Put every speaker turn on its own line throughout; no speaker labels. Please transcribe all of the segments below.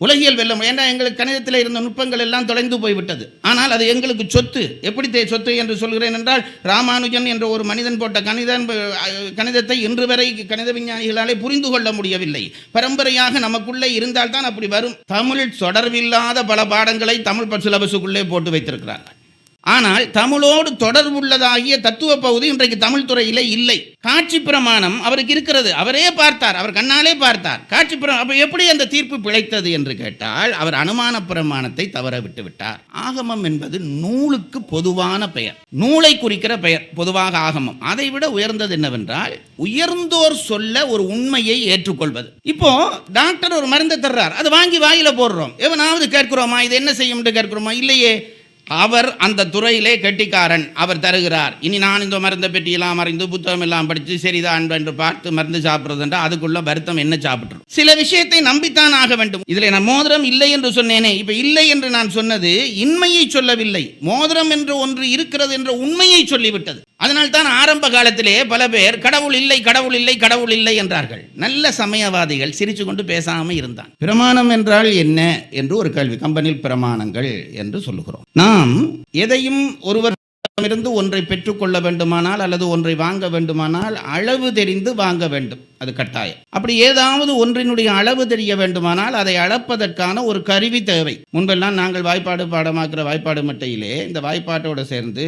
உலகியல் வெல்ல முடியும். ஏன்னா எங்களுக்கு கணிதத்தில் இருந்த நுட்பங்கள் எல்லாம் தொலைந்து போய்விட்டது. ஆனால் அது எங்களுக்கு சொத்து. எப்படி சொத்து என்று சொல்கிறேன் என்றால், ராமானுஜன் என்ற ஒரு மனிதன் போட்ட கணிதத்தை இன்று வரை கணித விஞ்ஞானிகளாலே புரிந்து கொள்ள முடியவில்லை. பரம்பரையாக நமக்குள்ளே இருந்தால்தான் அப்படி வரும். தமிழ் தொடர்பில்லாத பல பாடங்களை தமிழ் சிலபஸுக்குள்ளே போட்டு வைத்திருக்கிறார்கள். ஆனால் தமிழோடு தொடர்புள்ளதாகிய தத்துவ பகுதி இன்றைக்கு தமிழ் துறையிலே இல்லை. காட்சி பிரமாணம் அவருக்கு இருக்கிறது. அவரே பார்த்தார், அவர் கண்ணாலே பார்த்தார். காட்சி பிரமாணம் எப்படி அந்த தீர்ப்பு பிழைத்தது என்று கேட்டால், அவர் அனுமான பிரமாணத்தை தவற விட்டு விட்டார். ஆகமம் என்பது நூலுக்கு பொதுவான பெயர், நூலை குறிக்கிற பெயர் பொதுவாக ஆகமம். அதை விட உயர்ந்தது என்னவென்றால், உயர்ந்தோர் சொல்ல ஒரு உண்மையை ஏற்றுக்கொள்வது. இப்போ டாக்டர் ஒரு மருந்தை தர்றார், அது வாங்கி வாயில போடுறோம். எவனாவது கேட்கிறோமா இது என்ன செய்யும் கேட்கிறோமா? இல்லையே. அவர் அந்த துறையிலே கெட்டிக்காரன், அவர் தருகிறார். இனி நான் இந்த மருந்தை பெட்டியெல்லாம் அறிந்து புத்தகம் எல்லாம் படித்து சரிதான் என்று பார்த்து மருந்து சாப்பிட்றது என்றால் அதுக்குள்ள வருத்தம் என்ன சாப்பிட்றோம். சில விஷயத்தை நம்பித்தான் ஆக வேண்டும். இதில் நான் மோதிரம் இல்லை என்று சொன்னேனே, இப்போ இல்லை என்று நான் சொன்னது இன்மையை சொல்லவில்லை, மோதிரம் என்று ஒன்று இருக்கிறது என்ற உண்மையை சொல்லிவிட்டது. அதனால் தான் ஆரம்ப காலத்திலே பல பேர் கடவுள் இல்லை கடவுள் இல்லை கடவுள் இல்லை என்றார்கள். நல்ல சமயவாதிகள் சிரிச்சு கொண்டு பேசாமல் இருந்தான். பிரமாணம் என்றால் என்ன என்று ஒரு கேள்வி. கம்பெனியில் பிரமாணங்கள் என்று சொல்லுகிறோம். நாம் எதையும் ஒருவரிடமிருந்து ஒன்றை பெற்றுக்கொள்ள வேண்டுமானால் அல்லது ஒன்றை வாங்க வேண்டுமானால் அளவு தெரிந்து வாங்க வேண்டும். அது கட்டாயம். அப்படி ஏதாவது ஒன்றினுடைய அளவு தெரிய வேண்டுமானால் அதை அளப்பதற்கான ஒரு கருவி தேவை. முன்பெல்லாம் நாங்கள் வாய்ப்பாடு பாடமாக்குற வாய்ப்பாடு மட்டையிலே இந்த வாய்ப்பாட்டோடு சேர்ந்து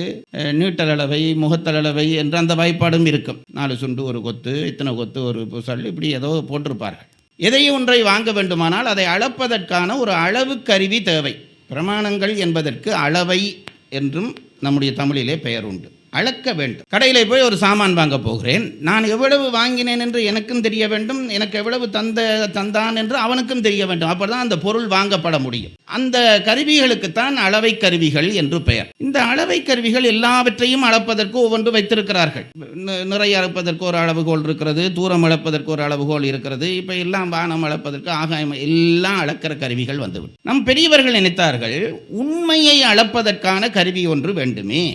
நீட்டல் அளவை, முகத்தல் அளவை என்று அந்த வாய்ப்பாடும் இருக்கும். 4 சுண்டு ஒரு கொத்து, இத்தனை கொத்து ஒரு புசல், இப்படி ஏதோ போட்டிருப்பார்கள். எதையும் ஒன்றை வாங்க வேண்டுமானால் அதை அளப்பதற்கான ஒரு அளவு கருவி தேவை. பிரமாணங்கள் என்பதற்கு அளவை என்றும் நம்முடைய தமிழிலே பெயர் உண்டு. அளக்க வேண்டும். கடையில் போய் ஒரு சாமான் வாங்க போகிறேன். நான் எவ்வளவு வாங்கினேன் என்று எனக்கும் தெரிய வேண்டும், எனக்கு எவ்வளவு தந்தான் என்று அவனுக்கும் தெரிய வேண்டும். அப்பதான் அந்த பொருள் வாங்கப்பட முடியும். அந்த கருவிகளுக்குத்தான் அளவை கருவிகள் என்று பெயர். இந்த அளவை கருவிகள் எல்லாவற்றையும் அளப்பதற்கு ஒவ்வொன்று வைத்திருக்கிறார்கள். நிறைய அளப்பதற்கு ஒரு அளவுகோல் இருக்கிறது, தூரம் அளப்பதற்கு ஒரு அளவுகோல் இருக்கிறது. இப்போ எல்லாம் வானம் அளப்பதற்கு, ஆகாயம், எல்லாம் அளக்கிற கருவிகள் வந்துவிடும். நம் பெரியவர்கள் நினைத்தார்கள், உண்மையை அளப்பதற்கான கருவி ஒன்று வேண்டுமே.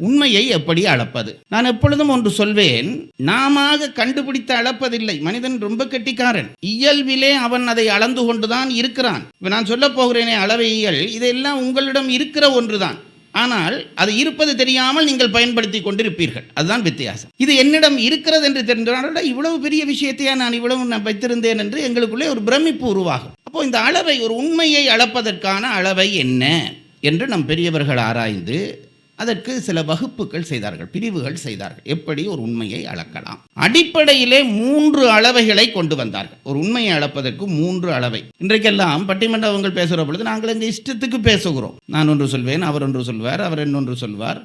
உண்மையை எப்படி அளப்பது? நான் எப்பொழுதும் ஒன்று சொல்வேன், நாம கண்டுபிடித்து அளப்பதில்லை. மனிதன் ரொம்ப கெட்டிக்காரன். இயல்பிலே அவன் அதை அளந்து கொண்டுதான் இருக்கிறான். இப்போ நான் சொல்ல போகிறேனே அளவையியல், இதெல்லாம் உங்களிடம் இருக்கிற ஒன்றுதான். ஆனால் அது இருப்பது தெரியாமல் நீங்கள் பயன்படுத்தி கொண்டிருப்பீர்கள். அதுதான் வித்தியாசம். இது என்னிடம் இருக்கிறது என்று தெரிந்தால், இவ்வளவு பெரிய விஷயத்தையா நான் இவ்வளவு வைத்திருந்தேன் என்று எங்களுக்குள்ளே ஒரு பிரமிப்பு உருவாகும். அப்போ இந்த அளவை, ஒரு உண்மையை அளப்பதற்கான அளவை என்ன என்று நம் பெரியவர்கள் ஆராய்ந்து அதற்கு சில வகுப்புகள் செய்தார்கள், பிரிவுகள் செய்தார்கள். எப்படி ஒரு உண்மையை அளக்கலாம்? அடிப்படையிலே 3 அளவைகளை கொண்டு வந்தார்கள். ஒரு உண்மையை அளப்பதற்கு 3 அளவை. இன்றைக்கெல்லாம் பட்டிமன்றங்கள் பேசுகிற பொழுது நாங்கள் எங்கள் இஷ்டத்துக்கு பேசுகிறோம். நான் ஒன்று சொல்வேன், அவர் ஒன்று சொல்வார், அவர் இன்னொன்று சொல்வார்.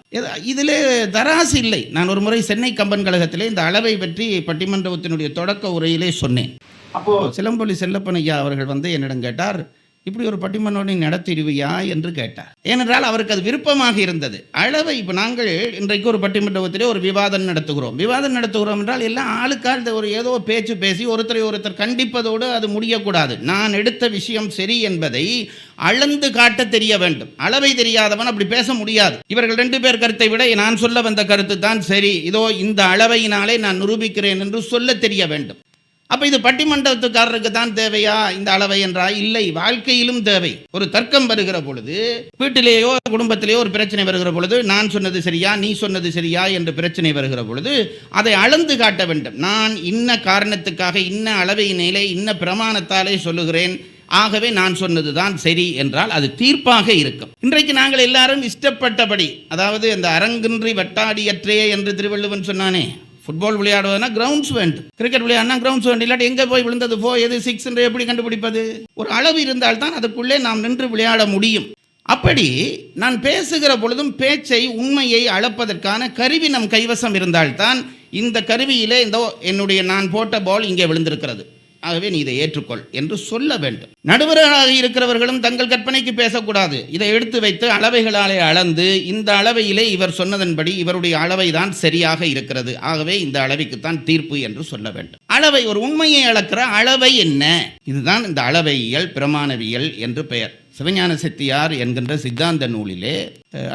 இதிலே தராசு இல்லை. நான் ஒரு முறை சென்னை கம்பன் கழகத்திலே இந்த அளவை பற்றி பட்டிமன்றத்தினுடைய தொடக்க உரையிலே சொன்னேன். அப்போ சிலம்பொலி செல்லப்பன் ஐயா அவர்கள் என்னிடம் கேட்டார், இப்படி ஒரு பட்டிமன்றத்தை நடத்திடுவியா என்று கேட்டார். ஏனென்றால் அவருக்கு அது விருப்பமாக இருந்தது. அளவை இப்போ நாங்கள் இன்றைக்கு ஒரு பட்டிமன்றத்திலே ஒரு விவாதம் நடத்துகிறோம் என்றால் எல்லாம் ஆளுக்கால் ஒரு ஏதோ பேச்சு பேசி ஒருத்தர் கண்டிப்பதோடு அது முடியக்கூடாது. நான் எடுத்த விஷயம் சரி என்பதை அளந்து காட்ட தெரிய வேண்டும். அளவை தெரியாதவன் அப்படி பேச முடியாது. இவர்கள் 2 பேர் கருத்தை விட நான் சொல்ல வந்த கருத்து தான் சரி, இதோ இந்த அளவையினாலே நான் நிரூபிக்கிறேன் என்று சொல்ல தெரிய வேண்டும். அப்போ இது பட்டிமன்றத்துக்காரருக்கு தான் தேவையா இந்த அளவை என்றா? இல்லை, வாழ்க்கையிலும் தேவை. ஒரு தர்க்கம் வருகிற பொழுது, வீட்டிலேயோ குடும்பத்திலேயோ ஒரு பிரச்சனை வருகிற பொழுது, நான் சொன்னது சரியா நீ சொன்னது சரியா என்று பிரச்சனை வருகிற பொழுது அதை அளந்து காட்ட வேண்டும். நான் இன்ன காரணத்துக்காக இன்ன அளவையினாலே இன்ன பிரமாணத்தாலே சொல்லுகிறேன், ஆகவே நான் சொன்னதுதான் சரி என்றால் அது தீர்ப்பாக இருக்கும். இன்றைக்கு நாங்கள் எல்லாரும் இஷ்டப்பட்டபடி, அதாவது அந்த அரங்கின்றி வட்டாடியற்றே என்று திருவள்ளுவன் சொன்னானே, ஃபுட்பால் விளையாடுவதுனா கிரவுண்ட்ஸ் வேண்டும், கிரிக்கெட் விளையாடினா கிரவுண்ட்ஸ் வேண்டும். இல்லாட்டி எங்கே போய் விழுந்தது எது 6 என்று எப்படி கண்டுபிடிப்பது? ஒரு அளவு இருந்தால்தான் அதுக்குள்ளே நாம் நின்று விளையாட முடியும். அப்படி நான் பேசுகிற பொழுதும் பேச்சை, உண்மையை அளப்பதற்கான கருவி நம் கைவசம் இருந்தால்தான், இந்த கருவியிலே என்னுடைய நான் போட்ட பால் இங்கே விழுந்திருக்கிறது, ஆகவே நீ இதை ஏற்றுக்கொள் என்று சொல்ல வேண்டும். நடுவராக இருக்கிறவர்களும் தங்கள் கற்பனைக்கு பேசக்கூடாது. இதை எடுத்து வைத்து அளவைகளாலே அளந்து, இந்த அளவையிலே இவர் சொன்னதன்படி இவருடைய அளவை தான் சரியாக இருக்கிறது, ஆகவே இந்த அளவைக்குத்தான் தீர்ப்பு என்று சொல்ல வேண்டும். அளவை, ஒரு உண்மையை அளக்கிற அளவை என்ன? இதுதான் இந்த அளவையியல், பிரமாணவியல் என்று பெயர். சிவஞான செட்டியார் என்கின்ற சித்தாந்த நூலிலே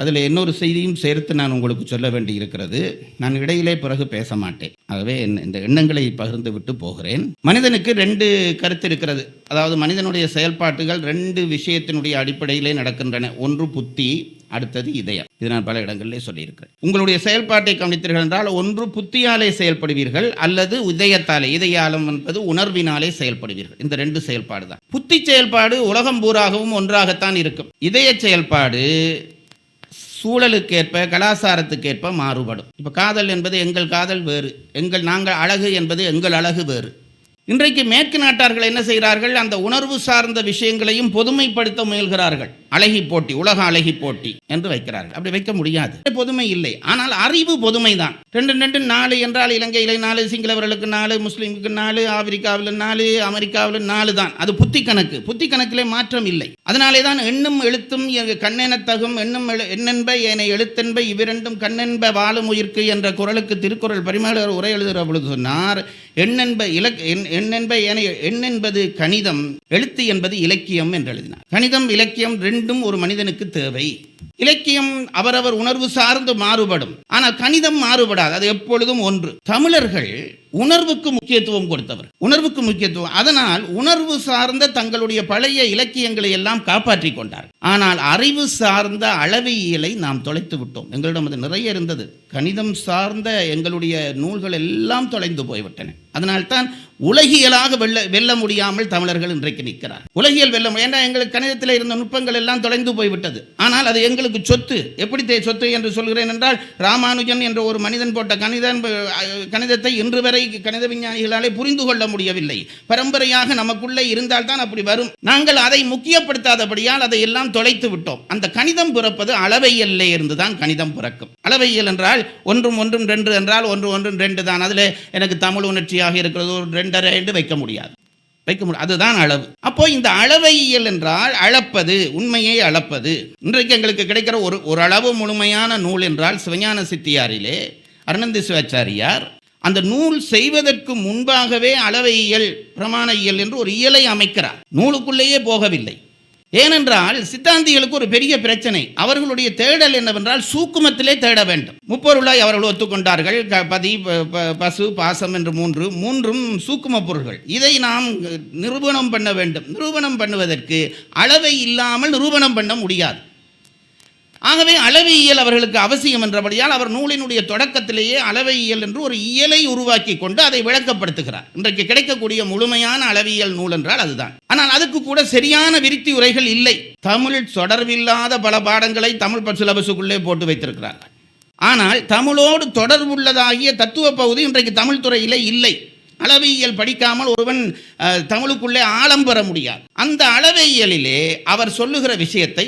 அதில் இன்னொரு செய்தியும் சேர்த்து நான் உங்களுக்கு சொல்ல வேண்டி இருக்கிறது. நான் இடையிலே பிறகு பேச மாட்டேன். ஆகவே இந்த எண்ணங்களை பகிர்ந்து விட்டு போகிறேன். மனிதனுக்கு 2 கருத்து இருக்கிறது. அதாவது மனிதனுடைய செயல்பாட்டுகள் 2 விஷயத்தினுடைய அடிப்படையிலே நடக்கின்றன. ஒன்று புத்தி, அடுத்தது இதயம். இது நான் பல இடங்களிலே சொல்லியிருக்கிறேன். உங்களுடைய செயல்பாட்டை கவனித்தீர்கள் என்றால் ஒன்று புத்தியாலே செயல்படுவீர்கள் அல்லது இதயத்தாலே. இதயாலம் என்பது உணர்வினாலே செயல்படுவீர்கள். இந்த 2 செயல்பாடு தான். புத்தி செயல்பாடு உலகம் பூராகவும் ஒன்றாகத்தான் இருக்கும். இதய செயல்பாடு சூழலுக்கேற்ப, கலாச்சாரத்துக்கேற்ப மாறுபடும். இப்போ காதல் என்பது எங்கள் காதல் வேறு, நாங்கள் அழகு என்பது எங்கள் அழகு வேறு. இன்றைக்கு மேற்கு நாட்டார்கள் என்ன செய்கிறார்கள்? அந்த உணர்வு சார்ந்த விஷயங்களையும் பொதுமைப்படுத்த முயல்கிறார்கள். அழகி போட்டி, உலக அழகி போட்டி என்று வைக்கிறார்கள். அப்படி வைக்க முடியாது, பொதுமை இல்லை. ஆனால் அறிவு பொதுமை தான். 2 4 என்றால் இலங்கையில் 4, சிங்களவர்களுக்கு 4, முஸ்லீமுக்கு 4, ஆப்பிரிக்காவில் 4, அமெரிக்காவில் 4 தான். அது புத்தி கணக்கு. புத்தி கணக்கிலே மாற்றம் இல்லை. அதனாலே தான் எண்ணும் எழுத்தும் கண்ணெனத்தகும், எண்ணென்ப ஏனை எழுத்தென்ப இவ்விரண்டும் கண்ணென்ப வாழும் உயிர்க்கு என்ற குறளுக்கு திருக்குறள் பரிமளர் உரை எழுதுகிற பொழுது சொன்னார், எண்ணென்ப ஏனை, எண் என்பது கணிதம், எழுத்து என்பது இலக்கியம் என்று எழுதினார். கணிதம், இலக்கியம் 2ம் ஒரு மனிதனுக்கு தேவை. இலக்கியம் அவரவர் உணர்வு சார்ந்து மாறுபடும், ஆனால் கணிதம் மாறுபடாது. அது எப்பொழுதும் ஒன்று. தமிழர்கள் உணர்வுக்கு முக்கியத்துவம் கொடுத்தவர், உணர்வுக்கு முக்கியத்துவம். அதனால் உணர்வு சார்ந்த தங்களுடைய பழைய இலக்கியங்களை எல்லாம் காப்பாற்றி கொண்டார். ஆனால் அறிவு சார்ந்த அளவியலை நாம் தொலைத்து விட்டோம். எங்களிடம் அது நிறைய இருந்தது. கணிதம் சார்ந்த எங்களுடைய நூல்கள் எல்லாம் தொலைந்து போய்விட்டன. அதனால்தான் உலகியலாக வெல்ல முடியாமல் தமிழர்கள் இன்றைக்கு நிற்கிறார். உலகியல் வெல்ல, ஏன்னா எங்களுக்கு கணிதத்தில் இருந்த நுட்பங்கள் எல்லாம் தொலைந்து போய்விட்டது. ஆனால் அது எங்களுக்கு சொத்து. எப்படி சொத்து என்று சொல்கிறேன் என்றால், ராமானுஜன் என்ற ஒரு மனிதன் போட்ட கணிதத்தை இன்று வரை கணித விஞ்ஞானிகளாலே புரிந்து கொள்ள முடியவில்லை. பரம்பரையாக நமக்குள்ளே இருந்தால்தான் அப்படி வரும். நாங்கள் அதை முக்கியப்படுத்தாதபடியால் அதை எல்லாம் தொலைத்து விட்டோம். அந்த கணிதம் பிறப்பது அளவையியல்லே இருந்துதான் கணிதம் பிறக்கும். அளவையியல் என்றால் 1 1 2 என்றால் 1 1 2 தான். அதில் எனக்கு தமிழ் உணர்ச்சியாக இருக்கிறது, ஒரு 2 என்று வைக்க முடியாது. அதுதான் அளவு. அப்போ இந்த அளவையியல் என்றால் அளப்பது, உண்மையை அளப்பது. இன்றைக்கு எங்களுக்கு கிடைக்கிற ஒரு அளவு முழுமையான நூல் என்றால் சிவஞான சித்தியாரிலே அருணந்தி சிவாச்சாரியார் அந்த நூல் செய்வதற்கு முன்பாகவே அளவையியல், பிரமாணவியல் என்று ஒரு இயலை அமைக்கிறார். நூலுக்குள்ளேயே போகவில்லை. ஏனென்றால் சித்தாந்திகளுக்கு ஒரு பெரிய பிரச்சனை. அவர்களுடைய தேடல் என்னவென்றால் சூக்குமத்திலே தேட வேண்டும். முப்பொருளாய் அவர்கள் ஒத்துக்கொண்டார்கள். பதி, பசு, பாசம் என்று மூன்றும் சூக்கும பொருள்கள். இதை நாம் நிரூபணம் பண்ண வேண்டும். நிரூபணம் பண்ணுவதற்கு அளவை இல்லாமல் நிரூபணம் பண்ண முடியாது. ஆகவே அளவையியல் அவர்களுக்கு அவசியம் என்றபடியால் அவர் நூலினுடைய தொடக்கத்திலேயே அளவையியல் என்று ஒரு இயலை உருவாக்கி கொண்டு அதை விளக்கப்படுத்துகிறார். இன்றைக்கு கிடைக்கக்கூடிய முழுமையான அளவியல் நூல் என்றால் அதுதான். ஆனால் அதுக்கு கூட சரியான விருத்தி உரைகள் இல்லை. தமிழ் தொடர்பில்லாத பல பாடங்களை தமிழ் சிலபஸுக்குள்ளே போட்டு வைத்திருக்கிறார்கள். ஆனால் தமிழோடு தொடர்புள்ளதாகிய தத்துவ பகுதி இன்றைக்கு தமிழ் துறையிலே இல்லை. அளவியல் படிக்காமல் ஒருவன் தமிழுக்குள்ளே ஆழம் பெற முடியாது. அந்த அளவியலிலே அவர் சொல்லுகிற விஷயத்தை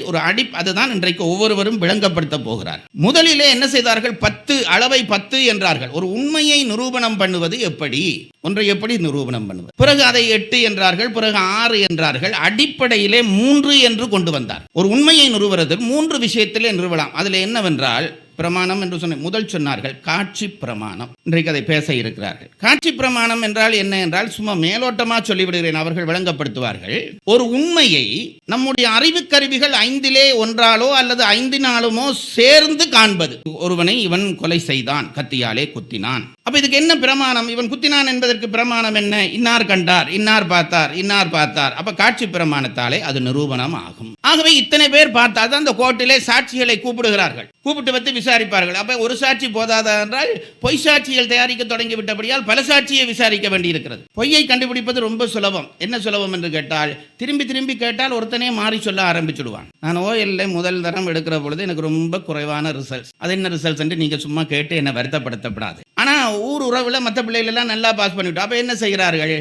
அதுதான் இன்றைக்கு ஒவ்வொருவரும் விளங்கப்படுத்த போகிறார். முதலிலே என்ன செய்தார்கள்? 10 அளவை 10 என்றார்கள். ஒரு உண்மையை நிரூபணம் பண்ணுவது எப்படி, ஒன்றை எப்படி நிரூபணம் பண்ணுவது. பிறகு அதை 8 என்றார்கள், பிறகு 6 என்றார்கள். அடிப்படையிலே 3 என்று கொண்டு வந்தார். ஒரு உண்மையை நிறுவுவதற்கு 3 விஷயத்திலே நிறுவலாம். அதில் என்னவென்றால் பிரமாணம் என்று முதல் சொன்னார்கள் காட்சி பிரமாணம். இன்றைக்கு அதை பேச இருக்கிறார்கள். காட்சி பிரமாணம் என்றால் என்ன என்றால், சும்மா மேலோட்டமா சொல்லிவிடுகிறேன், அவர்கள் விளங்கப்படுத்துவார்கள். ஒரு உண்மையை நம்முடைய அறிவு கருவிகள் 5 ஒன்றாலோ அல்லது 5 சேர்ந்து காண்பது. ஒருவனை இவன் கொலை செய்தான், கத்தியாலே குத்தினான். அப்ப இதுக்கு என்ன பிரமாணம்? இவன் குத்தினான் என்பதற்கு பிரமாணம் என்ன? இன்னார் கண்டார், இன்னார் பார்த்தார், இன்னார் பார்த்தார். அப்ப காட்சி பிரமாணத்தாலே அது நிரூபணம் ஆகும். ஆகவே இத்தனை பேர் பார்த்தால் அந்த கோர்ட்டிலே சாட்சிகளை கூப்பிடுகிறார்கள். கூப்பிட்டு வந்து விசாரிப்பார்கள். அப்ப ஒரு சாட்சி போதாதா என்றால் பொய் சாட்சிகள் தயாரிக்க தொடங்கி விட்டபடியால் பல சாட்சியை விசாரிக்க வேண்டியிருக்கிறது. பொய்யை கண்டுபிடிப்பது ரொம்ப சுலபம். என்ன சுலபம் என்று கேட்டால், திரும்பி திரும்பி கேட்டால் ஒருத்தனே மாறி சொல்ல ஆரம்பிச்சுடுவான். நான் OL முதல் தரம் எடுக்கிற பொழுது எனக்கு ரொம்ப குறைவான ரிசல்ட்ஸ். அது என்ன ரிசல்ட்ஸ் என்று நீங்க சும்மா கேட்டு என்ன வருத்தப்படுத்தப்படாது. ஆனா ஊர் உறவுல மற்ற பிள்ளைகள் எல்லாம் நல்லா பாஸ் பண்ணிவிட்டோம். அப்ப என்ன செய்கிறார்கள்?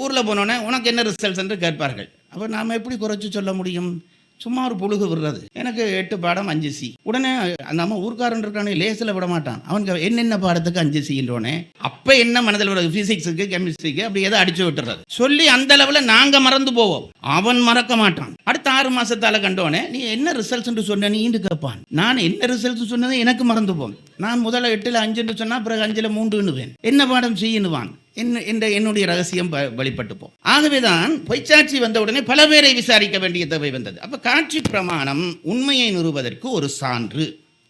ஊர்ல போனோன்னே உனக்கு என்ன ரிசல்ட்ஸ் என்று கேட்பார்கள். அப்ப நாம எப்படி குறைச்சு சொல்ல முடியும்? சும்மா ஒரு புழுகு விடுறது. எனக்கு 8 பாடம் 5 C. உடனே நம்ம ஊர்க்காரன் இருக்கானே லேசில் விட மாட்டான். அவனுக்கு என்னென்ன பாடத்துக்கு 5 Cன்றோனே அப்ப என்ன மனதில் வருது? பிசிக்ஸுக்கு, கெமிஸ்ட்ரிக்கு அப்படி எதை அடிச்சு விட்டுறது சொல்லி அந்த அளவில் நாங்க மறந்து போவோம். அவன் மறக்க மாட்டான். அடுத்த 6 மாசத்தால கண்டோனே நீ என்ன ரிசல்ட்ஸ் சொன்ன நீண்டு கேட்பான். நான் என்ன ரிசல்ட்ஸ் சொன்னது எனக்கு மறந்து போம். நான் முதல்ல 8ல் 5 சொன்னா பிறகு 5ல் 3 என்ன பாடம் செய்யணுவான். என்னுடைய ரகசியம் வெளிப்பட்டு போகும். ஆகவேதான் பொய்ச்சாட்சி வந்த உடனே பல பேரை விசாரிக்க வேண்டிய தேவை வந்தது. அப்ப காட்சி பிரமாணம் உண்மையை நிறுவுவதற்கு ஒரு சான்று,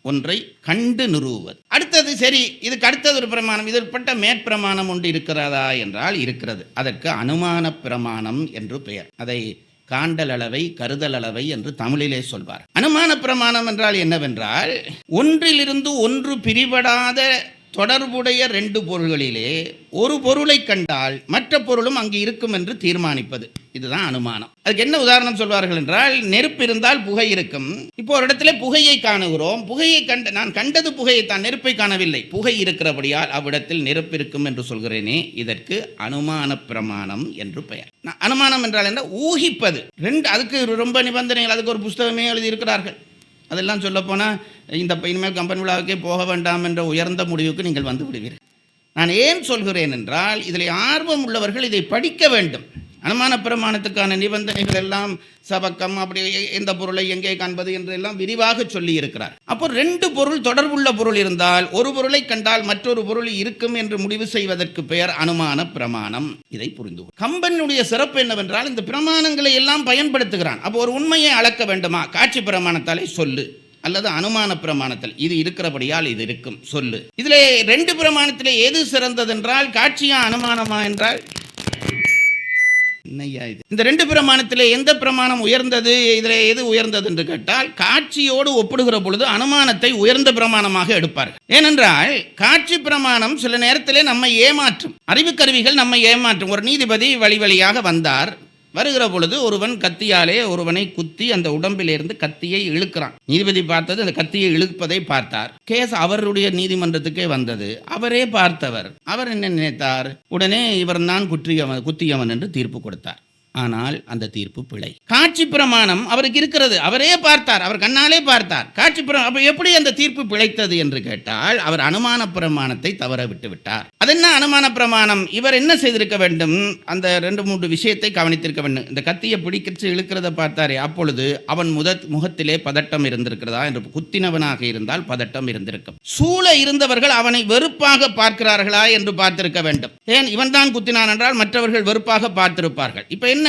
ஒன்றை கண்டு நிறுவுவது. அடுத்தது சரி, இதுக்கு அடுத்தது ஒரு பிரமாணம், இதற்பட்ட மேற்பிரமாணம் ஒன்று இருக்கிறதா என்றால் இருக்கிறது. அதற்கு அனுமான பிரமாணம் என்று பெயர். அதை காண்டல் அளவை கருதல் அளவை என்று தமிழிலே சொல்வார். அனுமான பிரமாணம் என்றால் என்னவென்றால், ஒன்றிலிருந்து ஒன்று பிரிபடாத தொடர்புடைய ரெண்டு பொருள்களிலே ஒரு பொருளை கண்டால் மற்ற பொருளும் அங்கு இருக்கும் என்று தீர்மானிப்பது. இதுதான் அனுமானம். அதுக்கு என்ன உதாரணம் சொல்வார்கள் என்றால், நெருப்பு இருந்தால் புகை இருக்கும். இப்போ ஒரு இடத்துல புகையை காணுகிறோம். புகையை நான் கண்டது புகையை தான், நெருப்பை காணவில்லை. புகை இருக்கிறபடியால் அவ்விடத்தில் நெருப்பு இருக்கும் என்று சொல்கிறேனே, இதற்கு அனுமான பிரமாணம் என்று பெயர். அனுமானம் என்றால் என்ன? ஊகிப்பது. அதுக்கு ரொம்ப நிபந்தனைகள், அதுக்கு ஒரு புஸ்தகமே எழுதியிருக்கிறார்கள். அதெல்லாம் சொல்லப்போனால் இந்த இனிமேல் கம்பெனி விழாவுக்கே போக வேண்டாம் என்ற உயர்ந்த முடிவுக்கு நீங்கள் வந்து விடுவீர்கள். நான் ஏன் சொல்கிறேன் என்றால், இதில் ஆர்வம் உள்ளவர்கள் இதை படிக்க வேண்டும். அனுமான பிரமாணத்துக்கான நிபந்தனைகள் எல்லாம் சபக்கம், அப்படி எந்த பொருளை எங்கே காண்பது என்றெல்லாம் விரிவாக சொல்லி இருக்கிறார். அப்போ ரெண்டு பொருள் தொடர்புள்ள பொருள் இருந்தால் ஒரு பொருளை கண்டால் மற்றொரு பொருள் இருக்கும் என்று முடிவு செய்வதற்கு பெயர் அனுமான பிரமாணம். இதை புரிந்து கம்பனுடைய சிறப்பு என்னவென்றால், இந்த பிரமாணங்களை எல்லாம் பயன்படுத்துகிறான். அப்போ ஒரு உண்மையை அளக்க வேண்டுமா? காட்சி பிரமாணத்தாலே சொல்லு, அல்லது அனுமான பிரமாணத்தில் இது இருக்கிறபடியால் இது இருக்கும் சொல்லு. இதில் ரெண்டு பிரமாணத்திலே எது சிறந்தது என்றால், காட்சியா அனுமானமா என்றால் என்னையா இது? இந்த ரெண்டு பிரமாணத்திலே எந்த பிரமாணம் உயர்ந்தது? இதில் எது உயர்ந்தது என்று கேட்டால், காட்சியோடு ஒப்பிடுகிற பொழுது அனுமானத்தை உயர்ந்த பிரமாணமாக எடுப்பார்கள். ஏனென்றால் காட்சி பிரமாணம் சில நேரத்திலே நம்மை ஏமாற்றும், அறிவுக்கருவிகள் நம்மை ஏமாற்றும். ஒரு நீதிபதி வழியாக வந்தார். வருகிற பொழுது ஒருவன் கத்தியாலே ஒருவனை குத்தி அந்த உடம்பிலிருந்து கத்தியை இழுக்கிறான். நீதிபதி பார்த்தது அந்த கத்தியை இழுப்பதை பார்த்தார். கேஸ் அவருடைய நீதிமன்றத்துக்கே வந்தது. அவரே பார்த்தவர். அவர் என்ன நினைத்தார்? உடனே இவர் தான் குத்தியவன் என்று தீர்ப்பு கொடுத்தார். ஆனால் அந்த தீர்ப்பு பிழை. காட்சி பிரமாணம் அவருக்கு இருக்கிறது, அவரே பார்த்தார், அவர் கண்ணாலே பார்த்தார். காட்சி பிரமாணம் எப்படி அந்த தீர்ப்பு பிழைத்தது என்று கேட்டால், அவர் அனுமான பிரமாணத்தை தவற விட்டு விட்டார். அது என்ன அனுமான பிரமாணம்? இவர் என்ன செய்திருக்க வேண்டும்? அந்த 2-3 விஷயத்தை கவனித்திருக்க வேண்டும். இந்த கத்தியை பிடிக்கிச்சு இழுக்கிறத பார்த்தாரே, அப்பொழுது அவன் முகத்திலே பதட்டம் இருந்திருக்கிறதா என்று. குத்தினவனாக இருந்தால் பதட்டம் இருந்திருக்கும். சூழ இருந்தவர்கள் அவனை வெறுப்பாக பார்க்கிறார்களா என்று பார்த்திருக்க வேண்டும். ஏன் இவன் தான் குத்தினான் என்றால் மற்றவர்கள் வெறுப்பாக பார்த்திருப்பார்கள். இப்ப என்ன,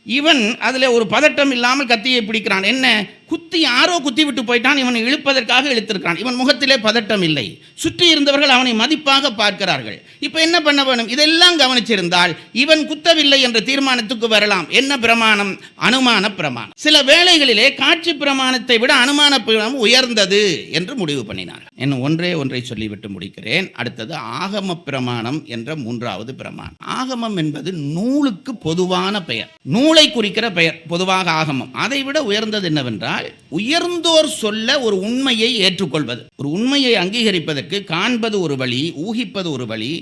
இவன் அதில் ஒரு பதட்டம் இல்லாமல் கத்தியை பிடிக்கிறான். என்ன, குத்தி யாரோ குத்தி விட்டு போயிட்டான், இவனை இழுப்பதற்காக இழுத்திருக்கிறான். இவன் முகத்திலே பதட்டம் இல்லை. சுற்றி இருந்தவர்கள் அவனை மதிப்பாக பார்க்கிறார்கள். இப்போ என்ன பண்ண வேணும்? இதெல்லாம் கவனிச்சிருந்தால் இவன் குத்தவில்லை என்ற தீர்மானத்துக்கு வரலாம். என்ன பிரமாணம்? அனுமான பிரமாணம். சில வேளைகளிலே காட்சி பிரமாணத்தை விட அனுமான பிரமாணம் உயர்ந்தது என்று முடிவு பண்ணினார். என்ன ஒன்றை சொல்லிவிட்டு முடிக்கிறேன். அடுத்தது ஆகம பிரமாணம் என்ற 3வது பிரமாணம். ஆகமம் என்பது நூலுக்கு பொதுவான பெயர், நூலை குறிக்கிற பெயர், பொதுவாக ஆகமம். அதை விட உயர்ந்தது என்னவென்றால், உயர்ந்தோர் சொல்ல ஒரு உண்மையை ஏற்றுக்கொள்வது. ஒரு உண்மையை அங்கீகரிப்பதற்கு காண்பது ஒரு வழி, ஊகிப்பது ஒரு வழி,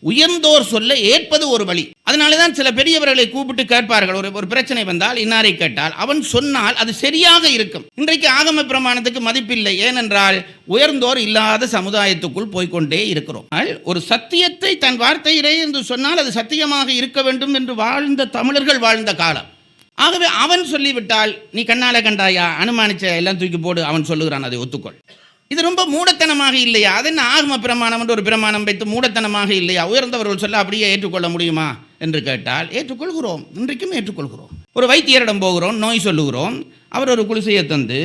உயர்ந்தோர் சொல்ல ஏற்பது ஒரு வழி. அதனாலதான் சில பெரியவர்களை கூப்பிட்டு கேட்பார்கள். ஒரு பிரச்சனை வந்தால் இன்னாரை கேட்டால் அவன் சொன்னால் அது சரியாக இருக்கும். இன்றைக்கு ஆகம பிரமாணத்துக்கு மதிப்பில்லை. ஏனென்றால் உயர்ந்தோர் இல்லாத சமுதாயத்துக்குள் போய்கொண்டே இருக்கிறோம். ஒரு சத்தியத்தை தன் வார்த்தையிலே என்று சொன்னால் அது சத்தியமாக இருக்க வேண்டும் என்று வாழ்ந்த தமிழர்கள் வாழ்ந்த காலம். ஆகவே அவன் சொல்லிவிட்டால் நீ கண்ணால கண்டாயா, அனுமானிச்ச எல்லாம் தூக்கி போடு, அவன் சொல்லுகிறான், அதை ஒத்துக்கொள். இது ரொம்ப மூடத்தனமாக இல்லையா? அது என்ன ஆகம பிரமாணம் என்று ஒரு பிரமாணம் வைத்து மூடத்தனமாக இல்லையா? உயர்ந்தவர்கள் சொல்ல அப்படியே ஏற்றுக்கொள்ள முடியுமா என்று கேட்டால் ஏற்றுக்கொள்கிறோம். இன்றைக்கும் ஏற்றுக்கொள்கிறோம். ஒரு வைத்தியரிடம் போகிறோம், நோய் சொல்லுகிறோம். அவர் ஒரு குளிசையை தந்து,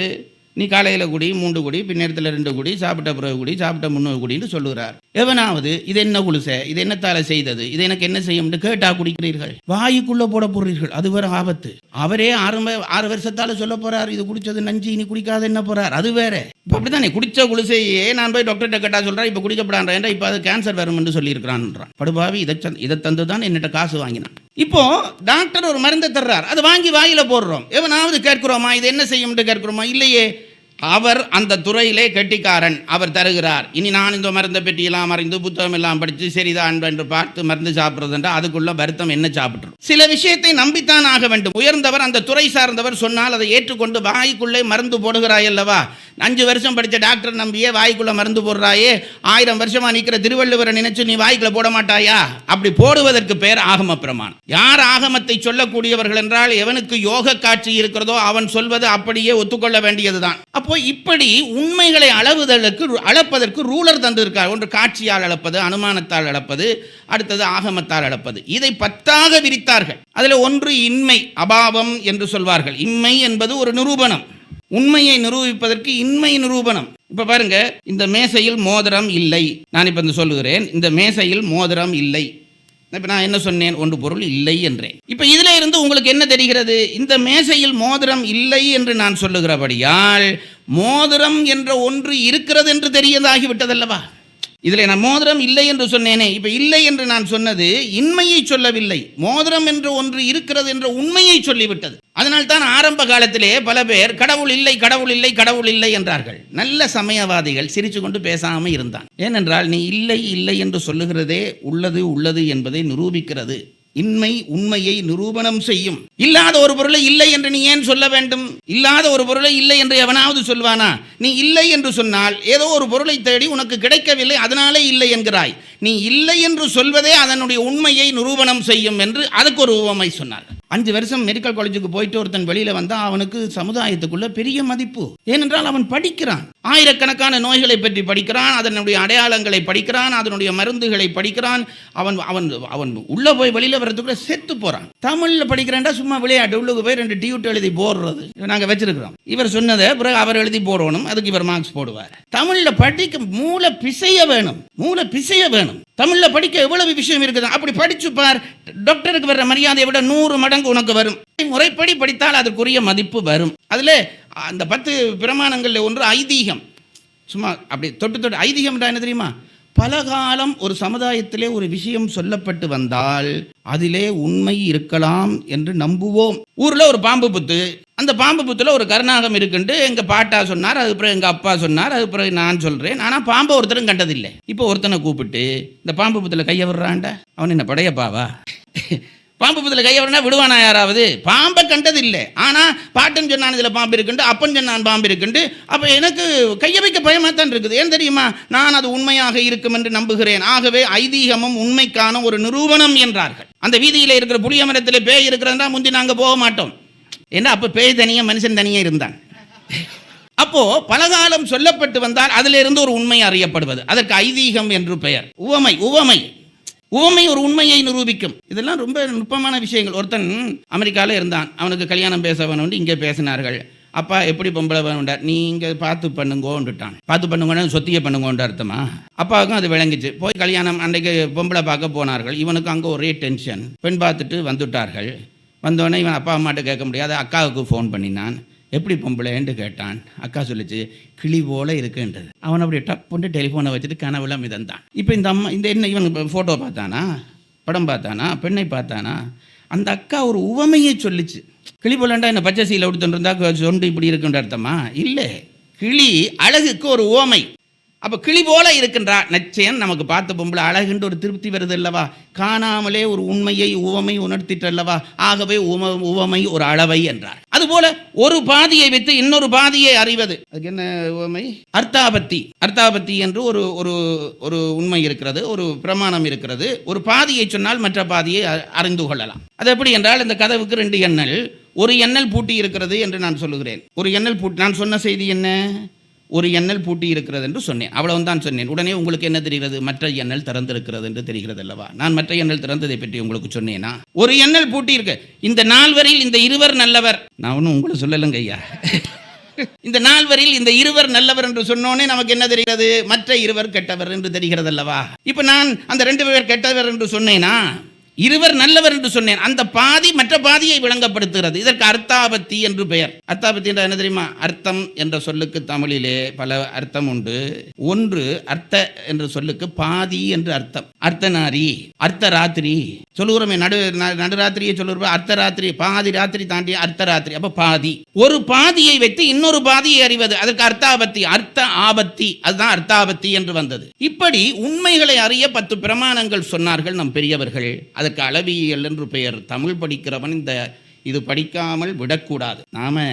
நீ காலையில் குடி 3 குடி, பின்னேரத்தில் 2 குடி, சாப்பிட்ட பிறகு குடி, சாப்பிட்ட 3 குடின்னு சொல்லுகிறார். எவனாவது இது என்ன குளிசை, இது என்னத்தால செய்தது, இது எனக்கு என்ன செய்யும் கேட்டா குடிக்கிறீர்கள், வாயுக்குள்ள போட போறீர்கள். அது வேற ஆபத்து. அவரே 6 வருஷத்தால சொல்ல போறார், இது குடிச்சது நஞ்சு, இனி குடிக்காத என்ன போறார், அது வேற. இப்போ அப்படித்தானே குடிச்ச குளிசையே நான் போய் டாக்டர்கிட்ட கேட்டா சொல்றேன், இப்போ குடிக்கப்படான்றேன், இப்போ அது கேன்சர் வரும் என்று சொல்லியிருக்கிறான்ன்றான். படுபாவி இதை தந்து தான் என்னட்ட காசு வாங்கினான். இப்போ டாக்டர் ஒரு மருந்தை தர்றார், அது வாங்கி வாயில போடுறோம். எவனாவது கேட்கிறோமா இது என்ன செய்யும் கேட்கிறோமா? இல்லையே. அவர் அந்த துறையிலே கெட்டிக்காரன், அவர் தருகிறார். இனி நான் இந்த மருந்தை பெட்டியெல்லாம் அறிந்து புத்தகம் எல்லாம் படித்து சரிதான் என்று பார்த்து மருந்து சாப்பிட்றது என்றால் அதுக்குள்ள வருத்தம் என்ன சாப்பிட்றோம். சில விஷயத்தை நம்பித்தான் ஆக வேண்டும். உயர்ந்தவர் அந்த துறை சார்ந்தவர் சொன்னால் அதை ஏற்றுக்கொண்டு வாய்க்குள்ளே மருந்து போடுகிறாய் அல்லவா. 5 வருஷம் படித்த டாக்டர் நம்பியே வாய்க்குள்ள மருந்து போடுறாயே, 1000 வருஷமா நிற்கிற திருவள்ளுவரை நினைச்சு நீ வாய்க்குள்ள போட மாட்டாயா? அப்படி போடுவதற்கு பேர் ஆகம பிரமாணம். யார் ஆகமத்தை சொல்லக்கூடியவர்கள் என்றால், எவனுக்கு யோக காட்சி இருக்கிறதோ அவன் சொல்வது அப்படியே ஒத்துக்கொள்ள வேண்டியதுதான். அப்போ இப்படி உண்மைகளை அளப்பதற்கு ரூலர் தந்திருக்கார். ஒன்று காட்சியால் அளப்பது, அனுமானத்தால் அளப்பது, அடுத்தது ஆகமத்தால் அளப்பது. இதை 10ஆக விரித்தார்கள். அதில் ஒன்று இன்மை, அபாவம் என்று சொல்வார்கள். இன்மை என்பது ஒரு நிரூபணம். உண்மையை நிரூபிப்பதற்கு இன்மை நிரூபணம். இப்ப பாருங்க, இந்த மேசையில் மோதிரம் இல்லை. நான் இப்ப சொல்லுகிறேன், இந்த மேசையில் மோதிரம் இல்லை. இப்ப நான் என்ன சொன்னேன்? ஒன்று பொருள் இல்லை என்றேன். இப்ப இதுல இருந்து உங்களுக்கு என்ன தெரிகிறது? இந்த மேசையில் மோதிரம் இல்லை என்று நான் சொல்லுகிறபடியால் மோதிரம் என்ற ஒன்று இருக்கிறது என்று தெரியதாகிவிட்டதல்லவா? இதில் நான் மோதிரம் இல்லை என்று சொன்னேனே, இப்போ இல்லை என்று நான் சொன்னது இன்மையை சொல்லவில்லை, மோதிரம் என்று ஒன்று இருக்கிறது என்ற உண்மையை சொல்லிவிட்டது. அதனால்தான் ஆரம்ப காலத்திலே பல பேர் கடவுள் இல்லை, கடவுள் இல்லை, கடவுள் இல்லை என்றார்கள். நல்ல சமயவாதிகள் சிரிச்சு கொண்டு பேசாமல் இருந்தான். ஏனென்றால் நீ இல்லை இல்லை என்று சொல்லுகிறதே உள்ளது உள்ளது என்பதை நிரூபிக்கிறது. இன்மை உண்மையை நிரூபணம் செய்யும். இல்லாத ஒரு பொருளை இல்லை என்று நீ ஏன் சொல்ல வேண்டும்? இல்லாத ஒரு பொருளை இல்லை என்று எவனாவது சொல்வானா? நீ இல்லை என்று சொன்னால் ஏதோ ஒரு பொருளை தேடி உனக்கு கிடைக்கவில்லை, அதனாலே இல்லை என்கிறாய். நீ இல்லை என்று சொல்வதே அதனுடைய உண்மையை நிரூபணம் செய்யும் என்று அதுக்கு ஒரு உவமை சொன்னார். 5 வருஷம் மெடிக்கல் காலேஜுக்கு போயிட்டு ஒருத்தன் வெளியில வந்தா அவனுக்கு சமுதாயத்துக்குள்ள பெரிய மதிப்பு. ஏனென்றால் அவன் படிக்கிறான், ஆயிரக்கணக்கான நோய்களை பற்றி படிக்கிறான், அதனுடைய அடையாளங்களை படிக்கிறான், அதனுடைய மருந்துகளை படிக்கிறான். அவன் அவன் அவன் உள்ள போய் வெளியில வரதுக்குள்ள செத்து போறான். தமிழ்ல படிக்கிறான்டா சும்மா விளையாட்டு, உள்ளுக்கு போய் 2 டியூட் எழுதி போடுறது நாங்க வச்சிருக்கிறோம். இவர் சொன்னதை பிறகு அவர் எழுதி போடணும், அதுக்கு இவர் மார்க்ஸ் போடுவார். தமிழ்ல படிக்க மூல பிசைய வேணும், மூல பிசைய வேணும். தமிழ்ல படிக்க எவ்வளவு விஷயம் இருக்குது. அப்படி படிச்சு பார், டாக்டருக்கு வர்ற மரியாதையை விட 100 மடங்கு உனக்கு வரும். முறைப்படி படித்தால் அதற்குரிய மதிப்பு வரும். அதுல அந்த 10 பிரமாணங்கள்ல ஒன்று ஐதீகம். சும்மா அப்படி தொட்டு ஐதீகம் என்ன தெரியுமா? பல காலம் ஒரு சமுதாயத்திலே ஒரு விஷயம் சொல்லப்பட்டு வந்தால் அதிலே உண்மை இருக்கலாம் என்று நம்புவோம். ஊர்ல ஒரு பாம்பு புத்து, அந்த பாம்பு புத்துல ஒரு கருநாகம் இருக்குன்னு எங்க பாட்டா சொன்னார், அது பிறகு எங்க அப்பா சொன்னார், அது பிறகு நான் சொல்றேன். ஆனா பாம்பை ஒருத்தரும் கண்டதில்லை. இப்போ ஒருத்தனை கூப்பிட்டு இந்த பாம்பு புத்துல கைய விடுறான்டா, அவன் என்ன படையப்பாவா? பாம்பு புத்துல கைய விடுறா விடுவானா யாராவது? பாம்பை கண்டதில்லை, ஆனா பாட்டன் சொன்னான் இதுல பாம்பு இருக்குண்டு, அப்பன் சொன்னான் பாம்பு இருக்குண்டு. அப்ப எனக்கு கைய வைக்க பயமாத்தான் இருக்குது. ஏன் தெரியுமா? நான் அது உண்மையாக இருக்கும் என்று நம்புகிறேன். ஆகவே ஐதீகமும் உண்மைக்கான ஒரு நிரூபணம் என்றார்கள். அந்த வீதியில இருக்கிற புளிய மரத்தில் பேய் இருக்கிறதா முந்தி நாங்க போக மாட்டோம். ஏன்னா அப்ப பேய் தனியா மனுஷன் தனியா இருந்தான். அப்போ பலகாலம் சொல்லப்பட்டு வந்தால் அதிலிருந்து ஒரு உண்மை அறியப்படுவது, அதற்கு ஐதீகம் என்று பெயர். உவமை உவமை உவமை ஒரு உண்மையை நிரூபிக்கும். இதெல்லாம் ரொம்ப நுட்பமான விஷயங்கள். ஒருத்தன் அமெரிக்காவில் இருந்தான், அவனுக்கு கல்யாணம் பேச வேணும், இங்கே பேசினார்கள். அப்பா எப்படி பொம்பளை வேணுண்டார், நீங்க பார்த்து பண்ணுங்கோன்னுட்டான். பார்த்து பண்ணுங்கன்னு சொத்திய பண்ணுங்கோன்ற அர்த்தமா? அப்பாவுக்கும் அது விளங்கிச்சு. போய் கல்யாணம் அன்றைக்கு பொம்பளை பார்க்க போனார்கள். இவனுக்கு அங்கே ஒரே டென்ஷன். பெண் பார்த்துட்டு வந்துட்டார்கள். வந்தோடனே இவன் அப்பா அம்மாட்ட கேட்க முடியாது, அக்காவுக்கு ஃபோன் பண்ணினான். எப்படி பொம்பளைன்னு கேட்டான். அக்கா சொல்லிச்சு கிளி போல இருக்குன்றது. அவன் அப்படி டப் பண்ணி டெலிஃபோனை வச்சுட்டு கனவுல மிதந்தான். இப்போ இந்த அம்மா இந்த என்ன இவன் ஃபோட்டோ பார்த்தானா, படம் பார்த்தானா, பெண்ணை பார்த்தானா? அந்த அக்கா ஒரு உவமையை சொல்லிச்சு. கிளி போலண்டா என்ன பச்சை சீலை எடுத்துட்டு சொண்டு இப்படி இருக்குன்ற அர்த்தமா? இல்லை, கிளி அழகுக்கு ஒரு உவமை. அப்போ கிளி போல இருக்கின்றா, நிச்சயம் நமக்கு பார்த்த பொம்பளை அழகுன்ற ஒரு திருப்தி வருது அல்லவா? காணாமலே ஒரு உண்மையை உவமை உணர்த்திட்டு அல்லவா? ஆகவே உவமை ஒரு அளவை என்றார். அதுபோல ஒரு பாதியை வைத்து இன்னொரு பாதியை அறிவது, அதுக்கு என்ன உவமை? அர்த்தாபத்தி. அர்த்தாபத்தி என்று ஒரு ஒரு உண்மை இருக்கிறது, ஒரு பிரமாணம் இருக்கிறது. ஒரு பாதியை சொன்னால் மற்ற பாதியை அறிந்து கொள்ளலாம். அது எப்படி என்றால், இந்த கதவுக்கு 2 எண்ணல், ஒரு எண்ணல் பூட்டி இருக்கிறது என்று நான் சொல்லுகிறேன். ஒரு எண்ணல் பூட்டி, நான் சொன்ன செய்தி என்ன? ஒரு எண்ணல் பூட்டி இருக்கிறது என்று சொன்னேன், அவ்வளவு தான் சொன்னேன். உடனே உங்களுக்கு என்ன தெரிகிறது? மற்ற எண்ணல் திறந்திருக்கிறது என்று தெரிகிறது அல்லவா? நான் மற்ற எண்ணல் திறந்ததை பற்றி உங்களுக்கு சொன்னேனா? ஒரு எண்ணல் பூட்டி இருக்கு. இந்த 4 வரில் இந்த 2 நல்லவர். நான் ஒன்றும் உங்களுக்கு சொல்லலைங்க ஐயா. இந்த 4 வரில் இந்த 2 நல்லவர் என்று சொன்னோன்னே நமக்கு என்ன தெரிகிறது? மற்ற 2 கெட்டவர் என்று தெரிகிறது அல்லவா? இப்ப நான் அந்த 2 பேர் கெட்டவர் என்று சொன்னேனா? 2 நல்லவர் என்று சொன்னேன். அந்த பாதி மற்ற பாதியை விளங்கப்படுத்துகிறது. இதற்கு அர்த்தாபத்தி என்று பெயர். அர்த்தாபத்தி என்ற என்ன தெரியுமா? அர்த்தம் என்ற சொல்லுக்கு தமிழிலே பல அர்த்தம் உண்டு. ஒன்று அர்த்த என்ற சொல்லுக்கு பாதி என்று அர்த்தம். அர்த்தநாரி, அர்த்த ராத்திரி சொல்லுகிறோமே, நடுராத்திரியை சொல்லுறோம். அர்த்த ராத்திரி, பாதி ராத்திரி தாண்டி அர்த்த ராத்திரி. அப்ப பாதி, ஒரு பாதியை வைத்து இன்னொரு பாதியை அறிவது, அதற்கு அர்த்தாபத்தி. அர்த்த ஆபத்தி, அதுதான் அர்த்தாபத்தி என்று வந்தது. இப்படி உண்மைகளை அறிய 10 பிரமாணங்கள் சொன்னார்கள் நம் பெரியவர்கள். அதற்கு அளவியல் என்று பெயர். தமிழ் படிக்கிறவன் இது படிக்காமல் விடக்கூடாது. நாம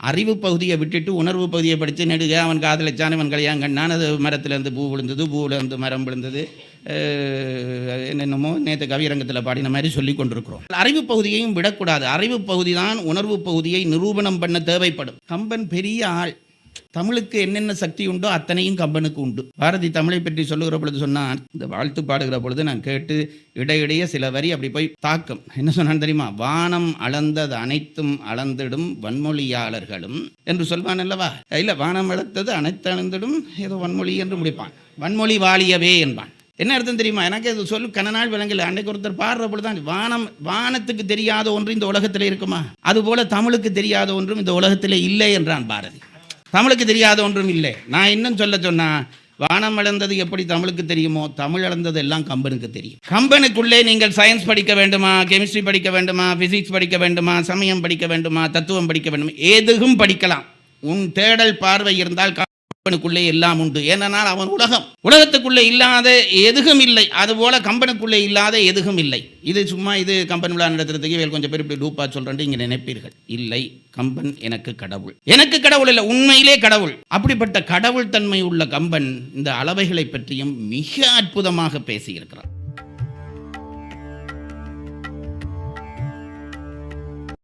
அறிவு பகுதியை விட்டுட்டு உணர்வு பகுதியை படித்து நெடுக அவன் காதலிச்சான் இவன் கல்யாணம் அது மரத்துலேருந்து பூ விழுந்தது பூவிலேருந்து மரம் விழுந்தது என்னென்னமோ நேற்று கவியரங்கத்தில் பாடின மாதிரி சொல்லி கொண்டிருக்கிறோம். அறிவு பகுதியையும் விடக்கூடாது. அறிவு பகுதி தான் உணர்வு பகுதியை நிரூபணம் பண்ண தேவைப்படும். கம்பன் பெரிய ஆள். தமிழுக்கு என்னென்ன சக்தி உண்டோ அத்தனையும் கம்பனுக்கு உண்டு. பாரதி தமிழை பற்றி சொல்லுகிற பொழுது சொன்னான், இந்த வாழ்த்து பாடுகிற பொழுது நான் கேட்டு இடையிடையே சில வரி அப்படி போய் தாக்கம் என்ன சொன்னான் தெரியுமா? வானம் அளந்தது அனைத்தும் அளந்திடும் வன்மொழியாளர்களும் என்று சொல்வான் அல்லவா? இல்லை, வானம் அளத்தது அனைத்து அளந்திடும் ஏதோ வன்மொழி என்று முடிப்பான். வன்மொழி வாழியவே என்பான். என்ன அர்த்தம் தெரியுமா? எனக்கு அது சொல்லு கனநாள் விளங்கல. அன்றைக்கு ஒருத்தர் பாடுற பொழுதுதான் வானத்துக்கு தெரியாத ஒன்று இந்த உலகத்தில் இருக்குமா, அதுபோல தமிழுக்கு தெரியாத ஒன்றும் இந்த உலகத்தில் இல்லை என்றான் பாரதி. தமிழுக்கு தெரியாத ஒன்றும் இல்லை. நான் இன்னும் சொன்னா, வானம் அளந்தது எப்படி தமிழுக்கு தெரியுமோ, தமிழ் அளந்தது எல்லாம் கம்பனுக்கு தெரியும். கம்பனுக்குள்ளே நீங்கள் சயின்ஸ் படிக்க வேண்டுமா, கெமிஸ்ட்ரி படிக்க வேண்டுமா, பிசிக்ஸ் படிக்க வேண்டுமா, சமயம் படிக்க வேண்டுமா, தத்துவம் படிக்க வேண்டுமா, எதுவும் படிக்கலாம். உன் தேடல் பார்வை இருந்தால் கம்பனுக்குள்ளே எல்லாம் உண்டு. ஏனென்றால் அவன் உலகத்துக்குள்ளே இல்லாத எதுவும் இல்லை. அதுபோல கம்பனுக்குள்ளே இல்லாத எதுவும் இல்லை. இது சும்மா இது கம்பன் விழா நடத்துறதுக்கு வேறு கொஞ்சம் பேர் இப்படி டூப்பா சொல்றேன் இங்கே நினைப்பீர்கள். இல்லை, கம்பன் எனக்கு கடவுள் இல்லை, உண்மையிலே கடவுள். அப்படிப்பட்ட கடவுள் தன்மை உள்ள கம்பன் இந்த அளவைகளை பற்றியும் மிக அற்புதமாக பேசியிருக்கிறார்.